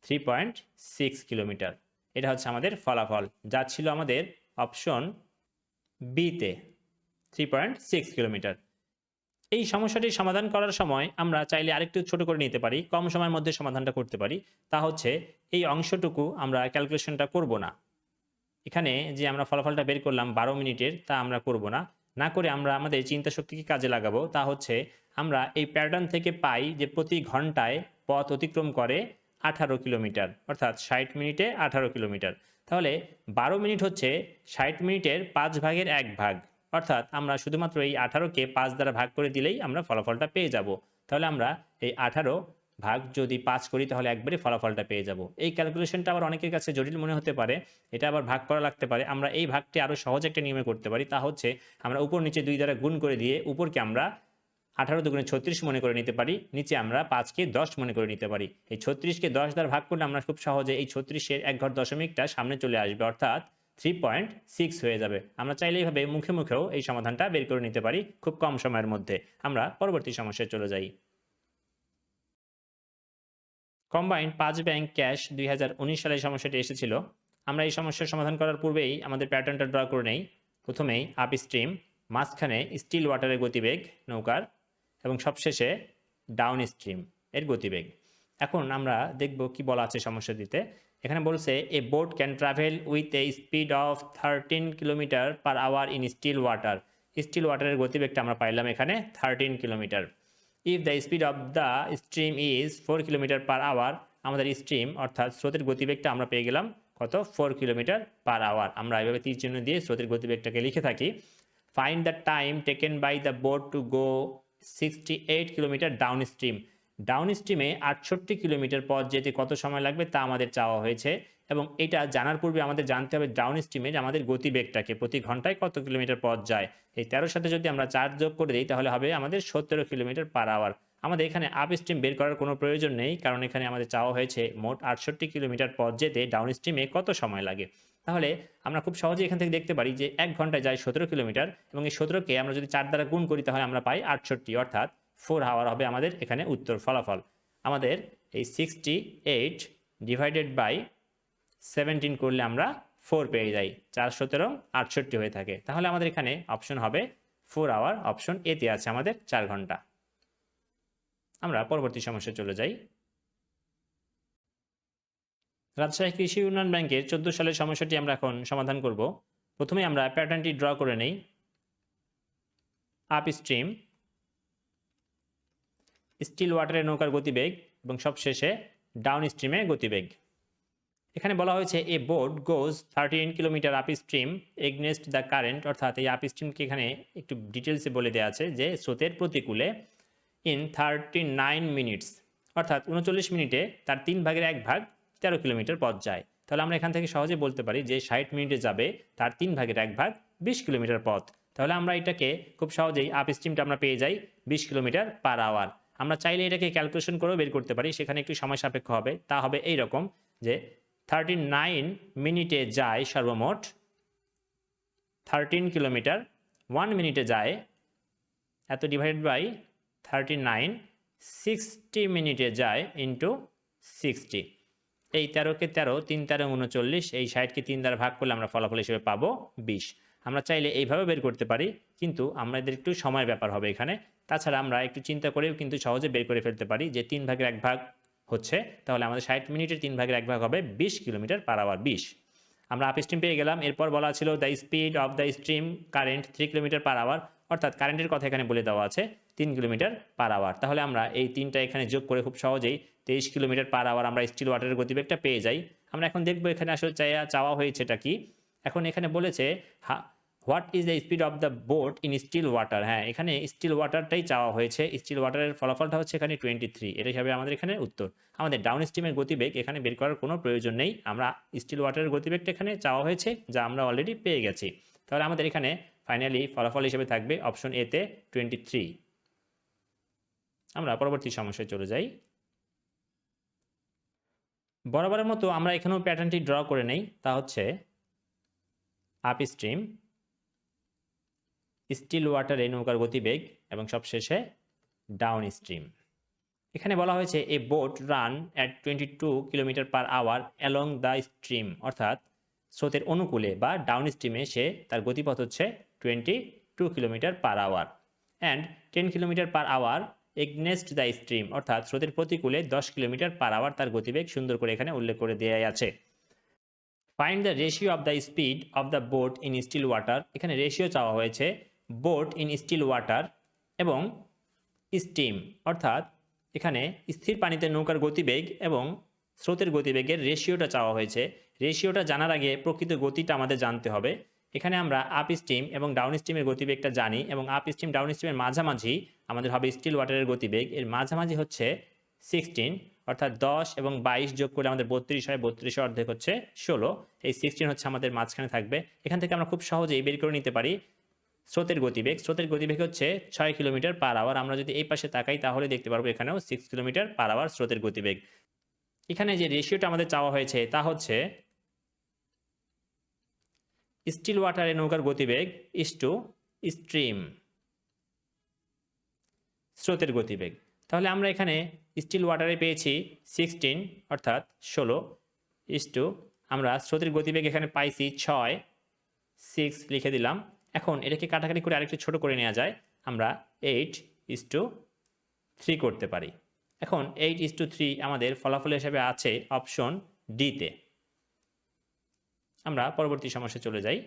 3.6 কিলোমিটার। এটা হচ্ছে আমাদের ফলাফল, যা ছিল আমাদের অপশন বিতে 3.6 কিলোমিটার। এই সমস্যাটি সমাধান করার সময় আমরা চাইলে আরেকটু ছোট করে নিতে পারি, কম সময়ের মধ্যে সমাধানটা করতে পারি। তা হচ্ছে এই অংশটুকু আমরা ক্যালকুলেশনটা করব না। এখানে যে আমরা ফলাফলটা বের করলাম 12 মিনিটের, তা আমরা করব না। না করে আমরা আমাদের চিন্তা শক্তিকে কাজে লাগাবো। তা হচ্ছে আমরা এই প্যাটার্ন থেকে পাই যে প্রতি ঘন্টায় পথ অতিক্রম করে 18 কিলোমিটার, অর্থাৎ 60 মিনিটে 18 কিলোমিটার। তাহলে 12 মিনিট হচ্ছে 60 মিনিটের 5 ভাগের 1 ভাগ, অর্থাৎ আমরা শুধুমাত্র এই 18কে 5 দ্বারা ভাগ করে দিলেই আমরা ফলাফলটা পেয়ে যাব। তাহলে আমরা এই 18 ভাগ যদি 5 করি তাহলে একবারে ফলাফলটা পেয়ে যাব। এই ক্যালকুলেশনটা আবার অনেকের কাছে জটিল মনে হতে পারে, এটা আবার ভাগ করা লাগতে পারে। আমরা এই ভাগটি আরও সহজ একটা নিয়মে করতে পারি, তা হচ্ছে আমরা উপর নিচে 2 দ্বারা গুণ করে দিয়ে উপরকে আমরা 18 দুগুণে 36 মনে করে নিতে পারি, নিচে আমরা 5কে 10 মনে করে নিতে পারি। এই 36কে 10 দ্বারা ভাগ করলে আমরা খুব সহজে এই 36-এর 1 ঘর দশমিকটা সামনে চলে আসবে, অর্থাৎ 3.6 হয়ে যাবে। আমরা চাইলে এইভাবে মুখে মুখেও এই সমাধানটা বের করে নিতে পারি খুব কম সময়ের মধ্যে। আমরা পরবর্তী সমস্যায় চলে যাই। কম্বাইন্ড 5 ব্যাংক ক্যাশ 2019 সালে সমস্যাটি এসেছিল। আমরা এই সমস্যার সমাধান করার পূর্বেই আমাদের প্যাটার্নটা ড্র করে নেই। প্রথমেই আপ স্ট্রিম, মাঝখানে স্টিল ওয়াটারের গতিবেগ নৌকার, এবং সবশেষে ডাউন স্ট্রিম এর গতিবেগ। এখন আমরা দেখব কি বলা আছে সমস্যাটিতে। এখানে বলছে a boat can travel with a speed of 13 kilometre per hour in still water. Still ওয়াটারের গতিবেগটা আমরা পাইলাম এখানে 13 kilometre. If the speed of the stream is 4 kilometre per hour, আমাদের স্ট্রিম অর্থাৎ স্রোতের গতিবেগটা আমরা পেয়ে গেলাম কত, 4 কিলোমিটার পার আওয়ার। আমরা এভাবে তীর চিহ্ন দিয়ে স্রোতের গতিবেগটাকে লিখে থাকি। Find the time taken by the boat to go 68 kilometre down stream. Down স্ট্রিমে 68 কিলোমিটার পথ যেতে কত সময় লাগবে তা আমাদের চাওয়া হয়েছে, এবং এটা জানার পূর্বে আমাদের জানতে হবে ডাউন স্ট্রিমের আমাদের গতিবেগটাকে, প্রতি ঘন্টায় কত কিলোমিটার পথ যায়। এই 13 সাথে যদি আমরা 4 যোগ করে দিই তাহলে হবে আমাদের 17 কিলোমিটার পার আওয়ার। আমাদের এখানে আপ স্ট্রিম বের করার কোনো প্রয়োজন নেই, কারণ এখানে আমাদের চাওয়া হয়েছে মোট 68 কিলোমিটার পথ যেতে ডাউন স্ট্রিমে কত সময় লাগে। তাহলে আমরা খুব সহজেই এখান থেকে দেখতে পারি যে 1 ঘন্টায় যায় 17 কিলোমিটার এবং এই 17কে আমরা যদি 4 দ্বারা গুণ করি তাহলে আমরা পাই 68, অর্থাৎ 4 আওয়ার হবে আমাদের এখানে উত্তর ফলাফল। আমাদের এই 68 ডিভাইডেড বাই 17 করলে আমরা 4 পেয়ে যাই, 4 17 68 হয়ে থাকে। তাহলে আমাদের এখানে অপশন হবে 4 আওয়ার, অপশন এতে আছে আমাদের 4 ঘন্টা। আমরা পরবর্তী সমস্যায় চলে যাই। রাজশাহী কৃষি উন্নয়ন ব্যাংকের 14 সালের সমস্যাটি আমরা এখন সমাধান করব। প্রথমে আমরা প্যাটার্নটি ড্র করে নেই। আপ স্ট্রিম, স্টিল ওয়াটারের নৌকার গতিবেগ এবং সবশেষে ডাউন স্ট্রিমে গতিবেগ। এখানে বলা হয়েছে a boat goes 13 kilometre up stream against the current, অর্থাৎ এই আপ স্ট্রিমকে এখানে একটু ডিটেলসে বলে দেওয়া আছে যে স্রোতের প্রতিকূলে ইন 39 মিনিটস, অর্থাৎ 39 মিনিটে তার 3 ভাগের 1 ভাগ 13 কিলোমিটার পথ যায়। তাহলে আমরা এখান থেকে সহজে বলতে পারি যে 60 মিনিটে যাবে তার 3 ভাগের 1 ভাগ 20 কিলোমিটার পথ। তাহলে আমরা এটাকে খুব সহজেই আপ স্ট্রিমটা আমরা পেয়ে যাই 20 কিলোমিটার পার আওয়ার। আমরা চাইলে এটাকে ক্যালকুলেশন করেও বের করতে পারি, সেখানে একটু সময় সাপেক্ষ হবে। তা হবে এই রকম যে 39 মিনিটে যায় সর্বমোট 13 কিলোমিটার, 1 মিনিটে যায় এত ডিভাইডেড বাই 39, 60 মিনিটে যায় ইন্টু 60। এই 13কে 13, 3 13 39, এই 60কে 3 দ্বারা ভাগ করলে আমরা ফলাফল হিসেবে পাবো 20। আমরা চাইলে এইভাবে বের করতে পারি, কিন্তু আমাদের একটু সময় ব্যাপার হবে এখানে। তাছাড়া আমরা একটু চিন্তা করেও কিন্তু সহজে বের করে ফেলতে পারি যে 3 ভাগের 1 ভাগ হচ্ছে, তাহলে আমাদের 60 মিনিটের 3 ভাগের 1 ভাগ হবে 20 কিলোমিটার পার আওয়ার, 20। আমরা আপ স্ট্রিম পেয়ে গেলাম। এরপর বলা ছিল the speed of the stream current 3 kilometre per hour, অর্থাৎ কারেন্টের কথা এখানে বলে দেওয়া আছে 3 কিলোমিটার পার আওয়ার। তাহলে আমরা এই 3টা এখানে যোগ করে খুব সহজেই 23 কিলোমিটার পার আওয়ার আমরা স্টিল ওয়াটারের গতিবেগটা পেয়ে যাই। আমরা এখন দেখবো এখানে আসলে চাওয়া হয়েছে এটা কি। এখন এখানে বলেছে what is the speed of the boat in still water. হ্যাঁ, এখানে স্টিল ওয়াটারটাই চাওয়া হয়েছে। স্টিল ওয়াটারের ফলাফলটা হচ্ছে এখানে 23, এটাই হবে আমাদের এখানে উত্তর। আমাদের ডাউন স্ট্রিমের গতিবেগ এখানে বের করার কোনো প্রয়োজন নেই, আমরা স্টিল ওয়াটারের গতিবেগটা এখানে চাওয়া হয়েছে যা আমরা অলরেডি পেয়ে গেছি। তাহলে আমাদের এখানে ফাইনালি ফলাফল হিসেবে থাকবে অপশন এতে 23। আমরা পরবর্তী সমস্যায় চলে যাই। বরাবরের মতো আমরা এখানেও প্যাটার্নটি ড্র করে নেই, তা হচ্ছে আপ স্ট্রিম, স্টিল ওয়াটারে নৌকার গতিবেগ এবং সবশেষে ডাউন স্ট্রিম। এখানে বলা হয়েছে a boat run at 22 kilometre per hour along the stream, অর্থাৎ স্রোতের অনুকূলে বা ডাউন স্ট্রিমে সে তার গতিপথ হচ্ছে 22 kilometre per hour and 10 kilometre per hour against the stream, অর্থাৎ স্রোতের প্রতিকূলে 10 কিলোমিটার পার আওয়ার তার গতিবেগ সুন্দর করে এখানে উল্লেখ করে দেওয়া আছে। Find the ratio of the speed of the boat in still water. এখানে রেশিও চাওয়া হয়েছে বোট ইন স্টিল ওয়াটার এবং স্টিম, অর্থাৎ এখানে স্থির পানিতে নৌকার গতিবেগ এবং স্রোতের গতিবেগের রেশিওটা চাওয়া হয়েছে। রেশিওটা জানার আগে প্রকৃত গতিটা আমাদের জানতে হবে। এখানে আমরা আপ স্ট্রিম এবং ডাউন স্ট্রিমের গতিবেগটা জানি, এবং আপ স্ট্রিম ডাউন স্ট্রিমের মাঝামাঝি আমাদের হবে স্টিল ওয়াটারের গতিবেগ। এর মাঝামাঝি হচ্ছে 16, অর্থাৎ 10 এবং 22 যোগ করে আমাদের 32 হয়, 32 অর্ধেক হচ্ছে 16। এই 16 হচ্ছে আমাদের মাঝখানে থাকবে। এখান থেকে আমরা খুব সহজেই বের করে নিতে পারি স্রোতের গতিবেগ। স্রোতের গতিবেগ হচ্ছে 6 কিলোমিটার পার আওয়ার। আমরা যদি এই পাশে তাকাই তাহলে দেখতে পারবো এখানেও 6 কিলোমিটার পার আওয়ার স্রোতের গতিবেগ। এখানে যে রেশিওটা আমাদের চাওয়া হয়েছে তা হচ্ছে স্টিল ওয়াটারে নৌকার গতিবেগ ইস টু স্ট্রিম, স্রোতের গতিবেগ। তাহলে আমরা এখানে স্টিল ওয়াটারে পেয়েছি 16, অর্থাৎ 16 ইস টু আমরা স্রোতের গতিবেগ এখানে পাইছি 6, 6 লিখে দিলাম। এখন এটাকে কাটাকাটি করে আরেকটু ছোট করে নেওয়া যায়, আমরা 8:3 করতে পারি। এখন 8:3 আমাদের ফলাফল হিসেবে আছে অপশন ডিতে। আমরা পরবর্তী সমস্যায় চলে যাই।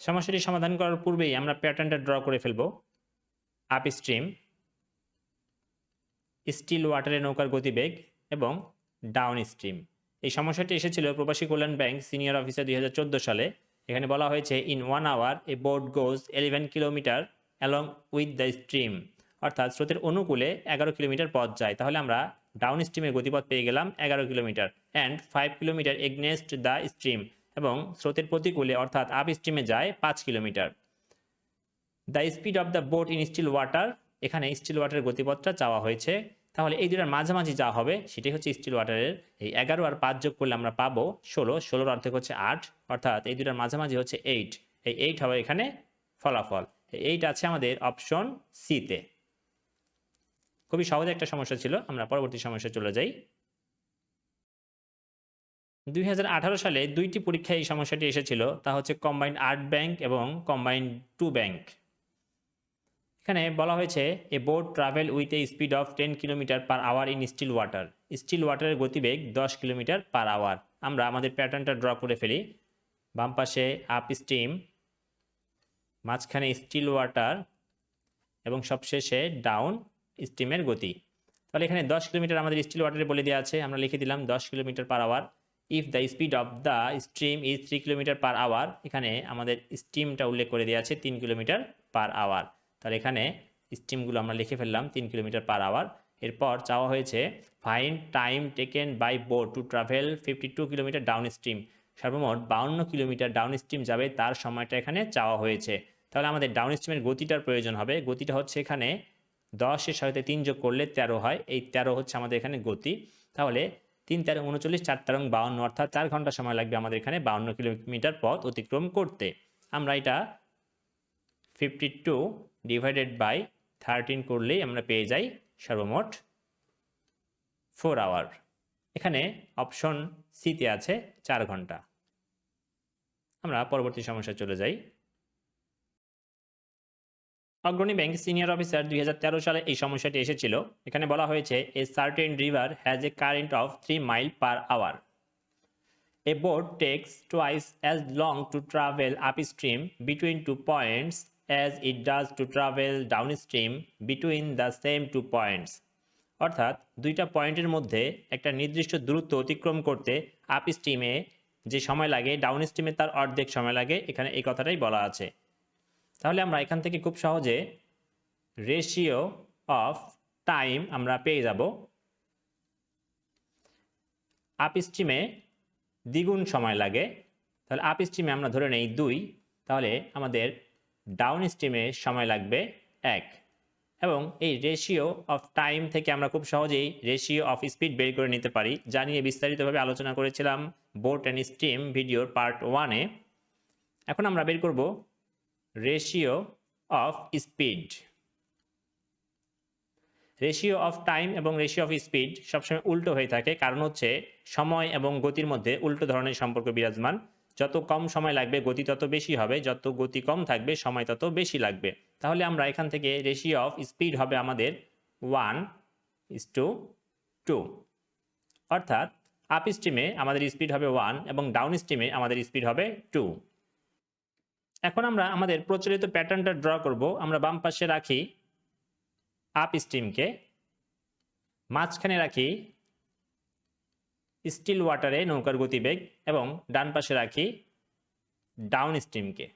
সমস্যাটি সমাধান করার পূর্বেই আমরা প্যাটার্নটা ড্র করে ফেলব। আপ স্ট্রিম, স্টিল ওয়াটারে নৌকার গতিবেগ এবং ডাউন স্ট্রিম। এই সমস্যাটি এসেছিল প্রবাসী কল্যাণ ব্যাংক সিনিয়র অফিসার 2014 সালে। এখানে বলা হয়েছে in 1 hour a boat goes 11 kilometre along with the stream, অর্থাৎ স্রোতের অনুকূলে 11 কিলোমিটার পথ যায়। তাহলে আমরা ডাউন স্ট্রিমের গতিপথ পেয়ে গেলাম 11 kilometre and 5 kilometre against the stream, এবং স্রোতের প্রতিকূলে অর্থাৎ আপ স্ট্রিমে যায় 5 kilometre. The speed of the boat in still water, এখানে স্টিল ওয়াটারের গতিপথটা চাওয়া হয়েছে তাহলে এই দুটার মাঝামাঝি যা হবে সেটাই হচ্ছে স্টিল ওয়াটারের এই 11 আর 5 যোগ করলে আমরা পাবো 16, 16 অর্ধেক হচ্ছে 8, অর্থাৎ এই দুটার মাঝামাঝি হচ্ছে 8। এই 8 হবে এখানে ফলাফল। এই 8 আছে আমাদের অপশন সিতে। খুবই সহজ একটা সমস্যা ছিল। আমরা পরবর্তী সমস্যায় চলে যাই। 2018 সালে 2টি পরীক্ষায় এই সমস্যাটি এসেছিল, তা হচ্ছে কম্বাইন্ড 8 ব্যাংক এবং কম্বাইন্ড 2 ব্যাংক। এখানে বলা হয়েছে a boat travel with a speed of 10 kilometre per hour in still water. Still ওয়াটারের গতিবেগ 10 কিলোমিটার পার আওয়ার। আমরা আমাদের প্যাটার্নটা ড্র করে ফেলি। বাম পাশে আপ স্টিম, মাঝখানে স্টিল ওয়াটার এবং সবশেষে ডাউন স্টিমের গতি। তাহলে এখানে 10 কিলোমিটার আমাদের স্টিল ওয়াটারে বলে দেওয়া আছে, আমরা লিখে দিলাম 10 kilometre per hour. If the speed of the stream is 3 kilometre per hour, এখানে আমাদের স্টিমটা উল্লেখ করে দেওয়া আছে 3 কিলোমিটার পার আওয়ার। তাহলে এখানে স্টিমগুলো আমরা লিখে ফেললাম 3 কিলোমিটার পার আওয়ার। এরপর চাওয়া হয়েছে find time taken by boat to travel 52 kilometre down stream. সর্বমোট 52 কিলোমিটার ডাউন স্ট্রিম যাবে, তার সময়টা এখানে চাওয়া হয়েছে। তাহলে আমাদের ডাউন স্ট্রিমের গতিটার প্রয়োজন হবে। গতিটা হচ্ছে এখানে 10-এর সাথে 3 যোগ করলে 13 হয়। এই 13 হচ্ছে আমাদের এখানে গতি। তাহলে 3 13 39, 4 13 52, অর্থাৎ 4 ঘন্টা সময় লাগবে আমাদের এখানে 52 কিলোমিটার পথ অতিক্রম করতে। আমরা এটা 52 ডিভাইডেড বাই 13 করলেই আমরা পেয়ে যাই সর্বমোট 4 আওয়ার। এখানে অপশন সিতে আছে 4 ঘন্টা। আমরা পরবর্তী সমস্যায় চলে যাই। অগ্রণী ব্যাংক সিনিয়র অফিসার 2013 সালে এই সমস্যাটি এসেছিল। এখানে বলা হয়েছে a certain river has a current of 3 mile per hour. A boat takes twice as long to travel upstream between 2 points as it does to travel downstream between the same 2 points. অর্থাৎ দুইটা পয়েন্টের মধ্যে একটা নির্দিষ্ট দূরত্ব অতিক্রম করতে আপস্ট্রিমে যে সময় লাগে, ডাউনস্ট্রিমে তার অর্ধেক সময় লাগে। এখানে এই কথাটাই বলা আছে। তাহলে আমরা এখান থেকে খুব সহজে রেশিও অফ টাইম আমরা পেয়ে যাব। আপস্ট্রিমে দ্বিগুণ সময় লাগে, তাহলে আপস্ট্রিমে আমরা ধরে নেই 2, তাহলে আমাদের ডাউন স্ট্রিমে সময় লাগবে 1। এবং এই রেশিও অফ টাইম থেকে আমরা খুব সহজেই রেশিও অফ স্পিড বের করে নিতে পারি, যা নিয়ে বিস্তারিতভাবে আলোচনা করেছিলাম বোট অ্যান্ড স্ট্রিম ভিডিওর পার্ট 1-এ। এখন আমরা বের করব ratio of speed. Ratio of time এবং রেশিও অফ স্পিড সবসময় উল্টো হয়ে থাকে, কারণ হচ্ছে সময় এবং গতির মধ্যে উল্টো ধরনের সম্পর্ক বিরাজমান। যত কম সময় লাগবে গতি তত বেশি হবে, যত গতি কম থাকবে সময় তত বেশি লাগবে। তাহলে আমরা এখান থেকে রেশিও অফ স্পিড হবে আমাদের 1:2, অর্থাৎ আপ স্ট্রিমে আমাদের স্পিড হবে 1 এবং ডাউন স্ট্রিমে আমাদের স্পিড হবে 2। এখন আমরা আমাদের প্রচলিত প্যাটার্নটা ড্র করব। আমরা বাম পাশে রাখি আপ স্ট্রিমকে, মাঝখানে রাখি স্টিল ওয়াটারে নৌকার গতিবেগ এবং ডান পাশে রাখি ডাউন স্ট্রিমকে।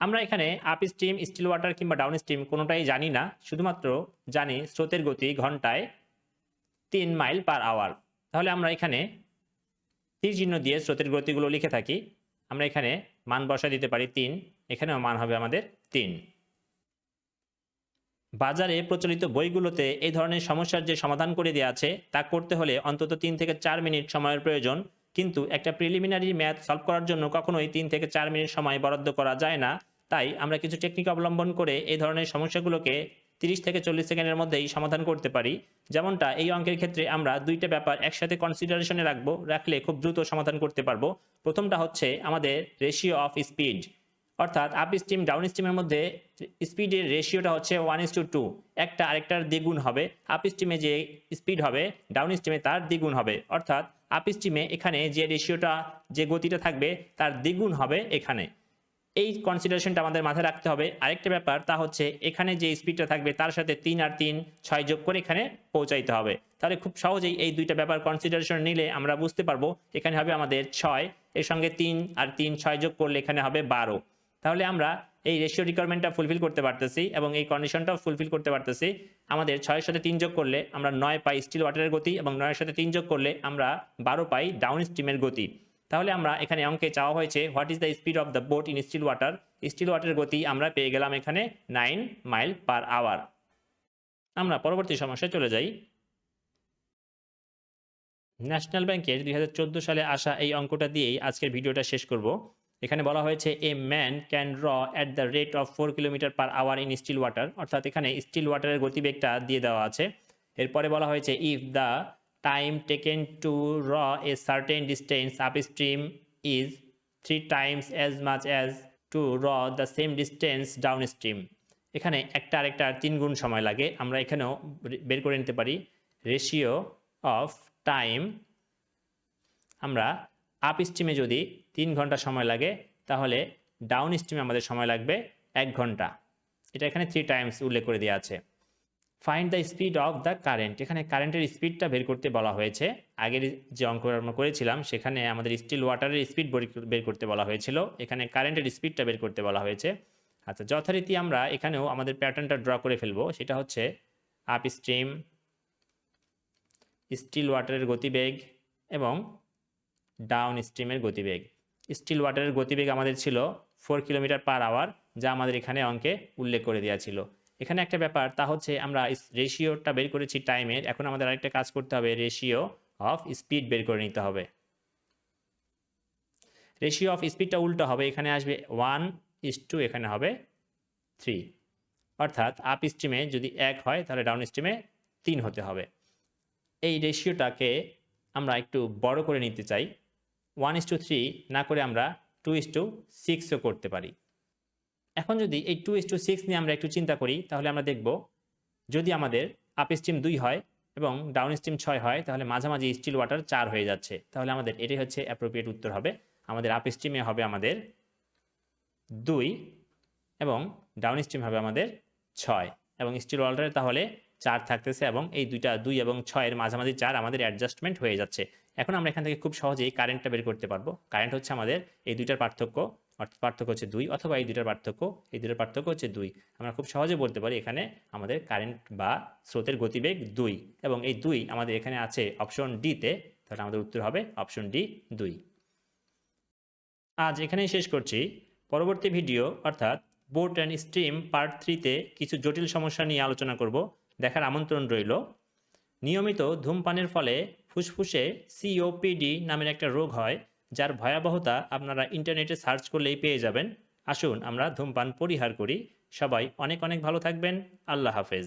আমরা এখানে আপ স্ট্রিম, স্টিল ওয়াটার কিংবা ডাউন স্ট্রিম কোনোটাই জানি না, শুধুমাত্র জানি স্রোতের গতি ঘন্টায় 3 মাইল পার আওয়ার। তাহলে আমরা এখানে তীর চিহ্ন দিয়ে স্রোতের গতিগুলো লিখে থাকি। আমরা এখানে মান বসা দিতে পারি 3, এখানেও মান হবে আমাদের 3। বাজারে প্রচলিত বইগুলোতে এই ধরনের সমস্যার যে সমাধান করে দেওয়া আছে তা করতে হলে অন্তত 3 থেকে 4 মিনিট সময়ের প্রয়োজন, কিন্তু একটা প্রিলিমিনারি ম্যাথ সলভ করার জন্য কখনোই 3 থেকে 4 মিনিট সময় বরাদ্দ করা যায় না। তাই আমরা কিছু টেকনিক অবলম্বন করে এই ধরনের সমস্যাগুলোকে 30 থেকে 40 সেকেন্ডের মধ্যেই সমাধান করতে পারি। যেমনটা এই অঙ্কের ক্ষেত্রে আমরা দুইটা ব্যাপার একসাথে কনসিডারেশনে রাখলে খুব দ্রুত সমাধান করতে পারবো। প্রথমটা হচ্ছে আমাদের রেশিও অফ স্পিড, অর্থাৎ আপ স্ট্রিম ডাউন স্ট্রিমের মধ্যে স্পিডের রেশিওটা হচ্ছে 1:2, একটা আরেকটার দ্বিগুণ হবে। আপ স্ট্রিমে যে স্পিড হবে ডাউন স্ট্রিমে তার দ্বিগুণ হবে, অর্থাৎ আপ স্ট্রিমে এখানে যে রেশিওটা, যে গতিটা থাকবে তার দ্বিগুণ হবে এখানে। এই কনসিডারেশনটা আমাদের মাথায় রাখতে হবে। আরেকটা ব্যাপার তা হচ্ছে এখানে যে স্পিডটা থাকবে তার সাথে 3 আর 3 6 যোগ করে এখানে পৌঁছাইতে হবে। তাহলে খুব সহজেই এই দুইটা ব্যাপার কনসিডারেশন নিলে আমরা বুঝতে পারবো এখানে হবে আমাদের 6, এর সঙ্গে 3 আর 3 6 যোগ করলে এখানে হবে 12। তাহলে আমরা এই রেশিও রিকোয়ারমেন্টটা ফুলফিল করতে পারতেছি এবং এই কন্ডিশনটাও ফুলফিল করতে পারতেছি। আমাদের 6-এর সাথে 3 যোগ করলে আমরা 9 পাই স্টিল ওয়াটারের গতি এবং 9-এর সাথে 3 যোগ করলে আমরা 12 পাই ডাউন স্ট্রিমের গতি। তাহলে আমরা এখানে অঙ্কে চাওয়া হয়েছে what is the speed of the boat in still water. Still ওয়াটারের গতি আমরা পেয়ে গেলাম এখানে 9 মাইল পার আওয়ার। আমরা পরবর্তী সমস্যায় চলে যাই। ন্যাশনাল ব্যাংকের 2014 সালে আসা এই অঙ্কটা দিয়েই আজকের ভিডিওটা শেষ করব। এখানে বলা হয়েছে a man can row at the rate of 4 kilometre per hour in still water, অর্থাৎ এখানে স্টিল ওয়াটারের গতিবেগটা দিয়ে দেওয়া আছে। এরপরে বলা হয়েছে if the time taken to row a certain distance up stream is 3 times as much as to row the same distance down stream. এখানে একটা আরেকটার 3 গুণ সময় লাগে। আমরা এখানেও বের করে নিতে পারি রেশিও অফ টাইম। আমরা আপ স্ট্রিমে যদি 3 ঘন্টা সময় লাগে তাহলে ডাউন স্ট্রিমে আমাদের সময় লাগবে 1 ঘন্টা। এটা এখানে 3 টাইমস উল্লেখ করে দেওয়া আছে। Find the speed of the current, এখানে কারেন্টের স্পিডটা বের করতে বলা হয়েছে। আগের যে অঙ্ক আমরা করেছিলাম সেখানে আমাদের স্টিল ওয়াটারের স্পিড বের করতে বলা হয়েছিল, এখানে কারেন্টের স্পিডটা বের করতে বলা হয়েছে। আচ্ছা, যথারীতি আমরা এখানেও আমাদের প্যাটার্নটা ড্র করে ফেলবো। সেটা হচ্ছে আপ স্ট্রিম, স্টিল ওয়াটারের গতিবেগ এবং ডাউন স্ট্রিমের গতিবেগ। স্টিল ওয়াটারের গতিবেগ আমাদের ছিল 4 কিলোমিটার পার আওয়ার, যা আমাদের এখানে অঙ্কে উল্লেখ করে দেওয়া ছিল। এখানে একটা ব্যাপার, তা হচ্ছে আমরা রেশিওটা বের করেছি টাইমের, এখন আমাদের আরেকটা কাজ করতে হবে, রেশিও অফ স্পিড বের করে নিতে হবে। রেশিও অফ স্পিডটা উল্টো হবে, এখানে আসবে 1:2, এখানে হবে 3, অর্থাৎ আপ স্ট্রিমে যদি 1 হয় তাহলে ডাউন স্ট্রিমে 3 হতে হবে। এই রেশিওটাকে আমরা একটু বড় করে নিতে চাই, 1:3 না করে আমরা 2:6ও করতে পারি। এখন যদি এই 2:6 নিয়ে আমরা একটু চিন্তা করি তাহলে আমরা দেখব যদি আমাদের আপ স্ট্রিম 2 হয় এবং ডাউন স্ট্রিম 6 হয় তাহলে মাঝামাঝি স্টিল ওয়াটার 4 হয়ে যাচ্ছে। তাহলে আমাদের এটাই হচ্ছে অ্যাপ্রোপ্রিয়েট উত্তর হবে। আমাদের আপ স্ট্রিমে হবে আমাদের 2 এবং ডাউন স্ট্রিম হবে আমাদের 6 এবং স্টিল ওয়াটারে তাহলে 4 থাকতেছে এবং এই দুইটা 2 এবং 6 এর মাঝামাঝি 4 আমাদের অ্যাডজাস্টমেন্ট হয়ে যাচ্ছে। এখন আমরা এখান থেকে খুব সহজেই কারেন্টটা বের করতে পারবো। কারেন্ট হচ্ছে আমাদের এই দুইটার পার্থক্য, অর্থাৎ পার্থক্য হচ্ছে 2, অথবা এই দুইটার পার্থক্য, এই দুইটার পার্থক্য হচ্ছে 2। আমরা খুব সহজে বলতে পারি এখানে আমাদের কারেন্ট বা স্রোতের গতিবেগ 2 এবং এই 2 আমাদের এখানে আছে অপশন ডিতে, তাহলে আমাদের উত্তর হবে অপশন ডি 2। আজ এখানেই শেষ করছি। পরবর্তী ভিডিও অর্থাৎ বোট অ্যান্ড স্ট্রিম পার্ট 3তে কিছু জটিল সমস্যা নিয়ে আলোচনা করব, দেখার আমন্ত্রণ রইল। নিয়মিত ধূমপানের ফলে ফুসফুসে সিওপিডি নামের একটা রোগ হয়, যার ভয়াবহতা আপনারা ইন্টারনেটে সার্চ করলেই পেয়ে যাবেন। আসুন আমরা ধূমপান পরিহার করি। সবাই অনেক অনেক ভালো থাকবেন। আল্লাহ হাফেজ।